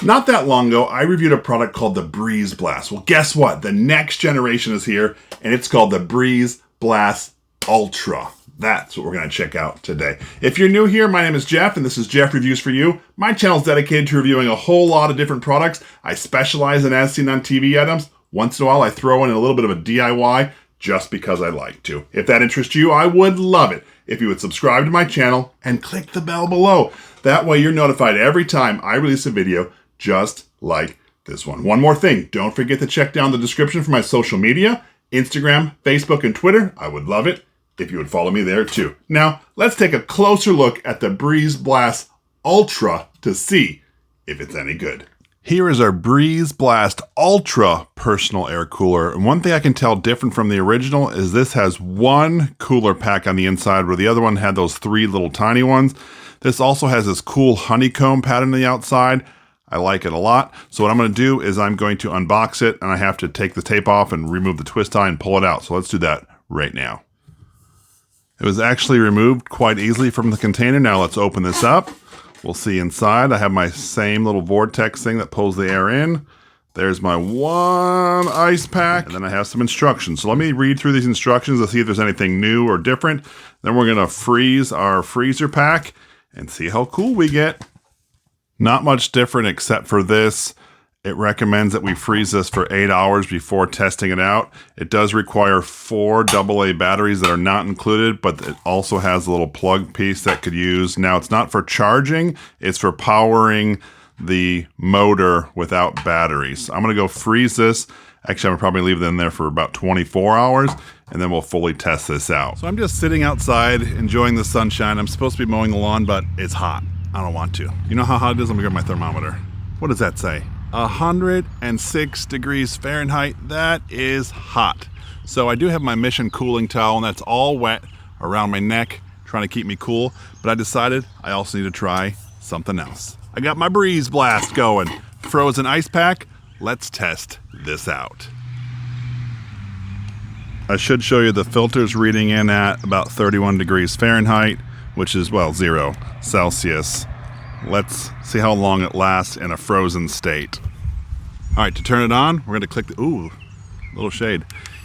Not that long ago, I reviewed a product called the Breeze Blast. Well, guess what? The next generation is here, and it's called the Breeze Blast Ultra. That's what we're going to check out today. If you're new here, my name is Jeff, and this is Jeff Reviews for You. My channel is dedicated to reviewing a whole lot of different products. I specialize in as seen on TV items. Once in a while, I throw in a little bit of a DIY just because I like to. If that interests you, I would love it if you would subscribe to my channel and click the bell below. That way, you're notified every time I release a video just like this one. One more thing, don't forget to check down the description for my social media, Instagram, Facebook, and Twitter. I would love it if you would follow me there too. Now, let's take a closer look at the Breeze Blast Ultra to see if it's any good. Here is our Breeze Blast Ultra personal air cooler. And one thing I can tell different from the original is this has one cooler pack on the inside where the other one had those three little tiny ones. This also has this cool honeycomb pattern on the outside. I like it a lot. So what I'm going to do is I'm going to unbox it, and I have to take the tape off and remove the twist tie and pull it out. So let's do that right now. It was actually removed quite easily from the container. Now let's open this up. We'll see inside. I have my same little vortex thing that pulls the air in. There's my one ice pack, and then I have some instructions. So let me read through these instructions to see if there's anything new or different. Then we're going to freeze our freezer pack and see how cool we get. Not much different except for this. It recommends that we freeze this for 8 hours before testing it out. It does require 4 AA batteries that are not included, but it also has a little plug piece that could use. Now, it's not for charging, it's for powering the motor without batteries. I'm going to go freeze this. Actually, I'm going to probably leave it in there for about 24 hours, and then we'll fully test this out. So I'm just sitting outside enjoying the sunshine. I'm supposed to be mowing the lawn, but it's hot. I don't want to. You know how hot it is? Let me grab my thermometer. What does that say? 106 degrees Fahrenheit. That is hot. So I do have my Mission cooling towel, and that's all wet around my neck, trying to keep me cool. But I decided I also need to try something else. I got my Breeze Blast going. Frozen ice pack. Let's test this out. I should show you the filters reading in at about 31 degrees Fahrenheit, which is, well, 0 Celsius. Let's see how long it lasts in a frozen state. All right, to turn it on, we're gonna click the, ooh, little shade.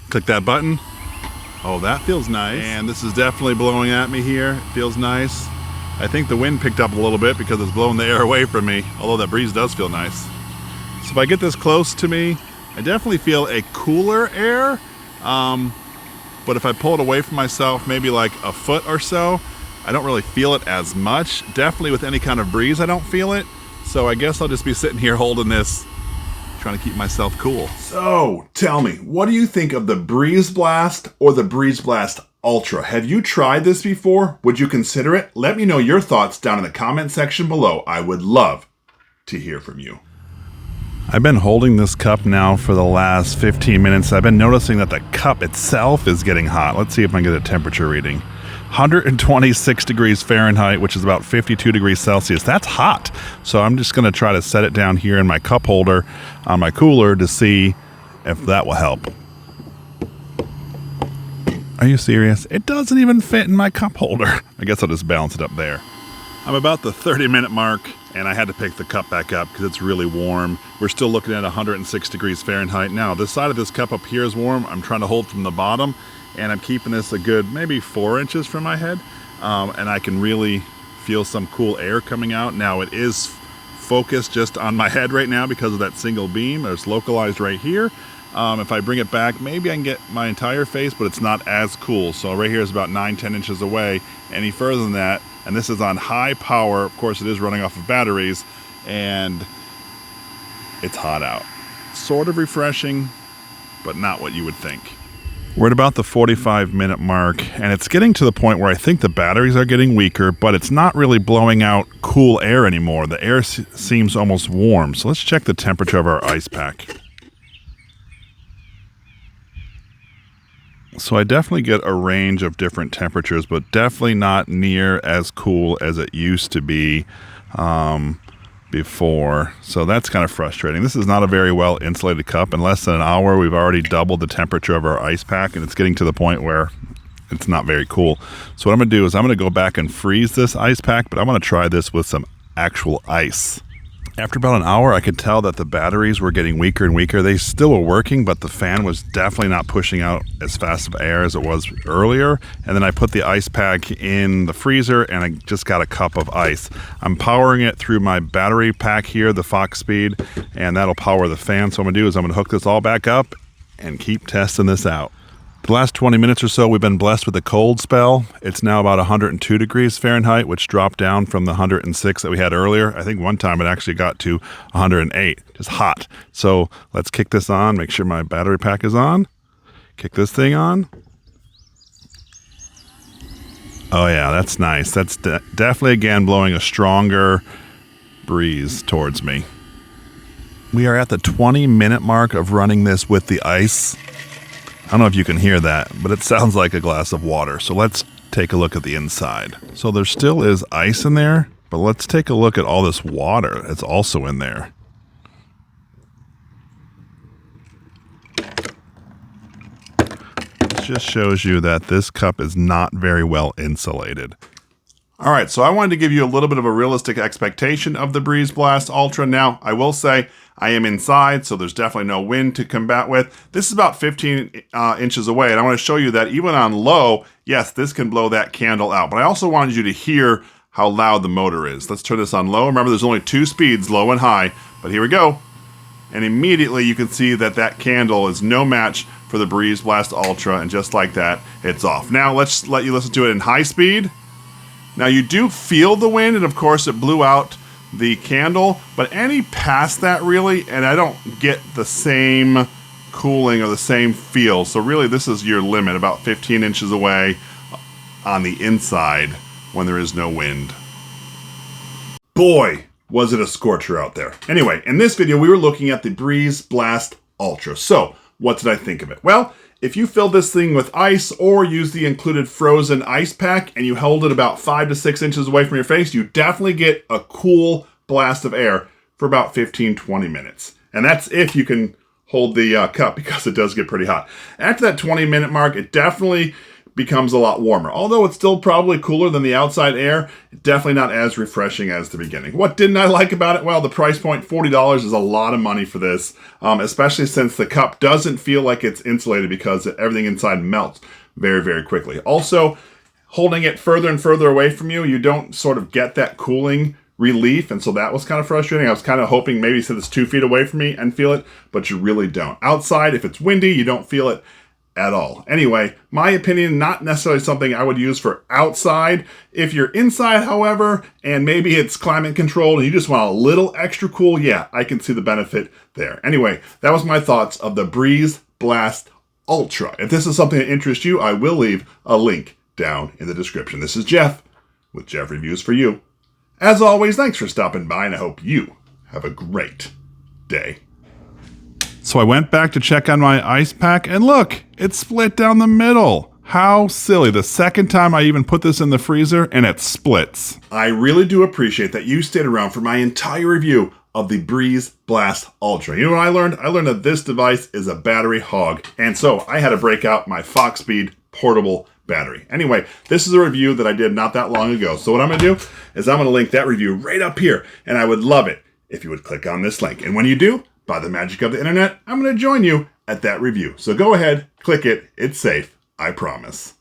Click that button. Oh, that feels nice. And this is definitely blowing at me here. It feels nice. I think the wind picked up a little bit because it's blowing the air away from me, although that breeze does feel nice. So if I get this close to me, I definitely feel a cooler air. But if I pull it away from myself, maybe like a foot or so, I don't really feel it as much. Definitely with any kind of breeze, I don't feel it. So I guess I'll just be sitting here holding this, trying to keep myself cool. So tell me, what do you think of the Breeze Blast or the Breeze Blast Ultra? Have you tried this before? Would you consider it? Let me know your thoughts down in the comment section below. I would love to hear from you. I've been holding this cup now for the last 15 minutes. I've been noticing that the cup itself is getting hot. Let's see if I can get a temperature reading. 126 degrees Fahrenheit, which is about 52 degrees Celsius. That's hot. So I'm just going to try to set it down here in my cup holder on my cooler to see if that will help. Are you serious? It doesn't even fit in my cup holder. I guess I'll just balance it up there. I'm about the 30-minute mark, and I had to pick the cup back up because it's really warm. We're still looking at 106 degrees Fahrenheit. Now, this side of this cup up here is warm. I'm trying to hold from the bottom, and I'm keeping this a good maybe 4 inches from my head, and I can really feel some cool air coming out. Now, it is focused just on my head right now because of that single beam. It's localized right here. If I bring it back, maybe I can get my entire face, but it's not as cool. So right here is about 9-10 inches away. Any further than that, and this is on high power. Of course, it is running off of batteries, and it's hot out. Sort of refreshing, but not what you would think. We're at about the 45-minute mark, and it's getting to the point where I think the batteries are getting weaker, but it's not really blowing out cool air anymore. The air seems almost warm. So let's check the temperature of our ice pack. So I definitely get a range of different temperatures, but definitely not near as cool as it used to be before. So that's kind of frustrating. This is not a very well insulated cup. In less than an hour, we've already doubled the temperature of our ice pack, and it's getting to the point where it's not very cool. So what I'm going to do is I'm going to go back and freeze this ice pack, but I'm going to try this with some actual ice. After about an hour, I could tell that the batteries were getting weaker and weaker. They still were working, but the fan was definitely not pushing out as fast of air as it was earlier. And then I put the ice pack in the freezer, and I just got a cup of ice. I'm powering it through my battery pack here, the Fox Speed, and that'll power the fan. So what I'm gonna do is I'm gonna hook this all back up and keep testing this out. The last 20 minutes or so, we've been blessed with a cold spell. It's now about 102 degrees Fahrenheit, which dropped down from the 106 that we had earlier. I think one time it actually got to 108, just hot. So let's kick this on, make sure my battery pack is on. Kick this thing on. Oh yeah, that's nice. That's definitely, again, blowing a stronger breeze towards me. We are at the 20-minute mark of running this with the ice. I don't know if you can hear that, but it sounds like a glass of water. So let's take a look at the inside. So there still is ice in there, but let's take a look at all this water that's also in there. This just shows you that this cup is not very well insulated. All right, so I wanted to give you a little bit of a realistic expectation of the Breeze Blast Ultra. Now, I will say I am inside, so there's definitely no wind to combat with. This is about 15 inches away, and I want to show you that even on low, yes, this can blow that candle out. But I also wanted you to hear how loud the motor is. Let's turn this on low. Remember, there's only two speeds, low and high, but here we go. And immediately you can see that that candle is no match for the Breeze Blast Ultra, and just like that, it's off. Now, let's let you listen to it in high speed. Now you do feel the wind, and of course it blew out the candle, but any past that really, and I don't get the same cooling or the same feel. So really this is your limit, about 15 inches away on the inside when there is no wind. Boy, was it a scorcher out there. Anyway, in this video we were looking at the Breeze Blast Ultra. So what did I think of it? Well, if you filled this thing with ice or used the included frozen ice pack and you held it about 5 to 6 inches away from your face, you definitely get a cool blast of air for about 15-20 minutes. And that's if you can hold the cup, because it does get pretty hot. After that 20-minute mark, it definitely becomes a lot warmer. Although it's still probably cooler than the outside air, definitely not as refreshing as the beginning. What didn't I like about it? Well, the price point, $40, is a lot of money for this, especially since the cup doesn't feel like it's insulated because everything inside melts very, very quickly. Also, holding it further and further away from you, you don't sort of get that cooling relief, and so that was kind of frustrating. I was kind of hoping maybe sit it's 2 feet away from me and feel it, but you really don't. Outside, if it's windy, you don't feel it at all. Anyway, my opinion, not necessarily something I would use for outside. If you're inside, however, and maybe it's climate controlled and you just want a little extra cool, yeah, I can see the benefit there. Anyway, that was my thoughts of the Breeze Blast Ultra. If this is something that interests you, I will leave a link down in the description. This is Jeff with Jeff Reviews for You. As always, thanks for stopping by, and I hope you have a great day. So I went back to check on my ice pack, and look, it's split down the middle. How silly. The second time I even put this in the freezer, and it splits. I really do appreciate that you stayed around for my entire review of the Breeze Blast Ultra. You know what I learned? I learned that this device is a battery hog, and so I had to break out my Fox Speed portable battery. Anyway, this is a review that I did not that long ago. So what I'm going to do is I'm going to link that review right up here, and I would love it if you would click on this link. And when you do, by the magic of the internet, I'm going to join you at that review. So go ahead, click it. It's safe, I promise.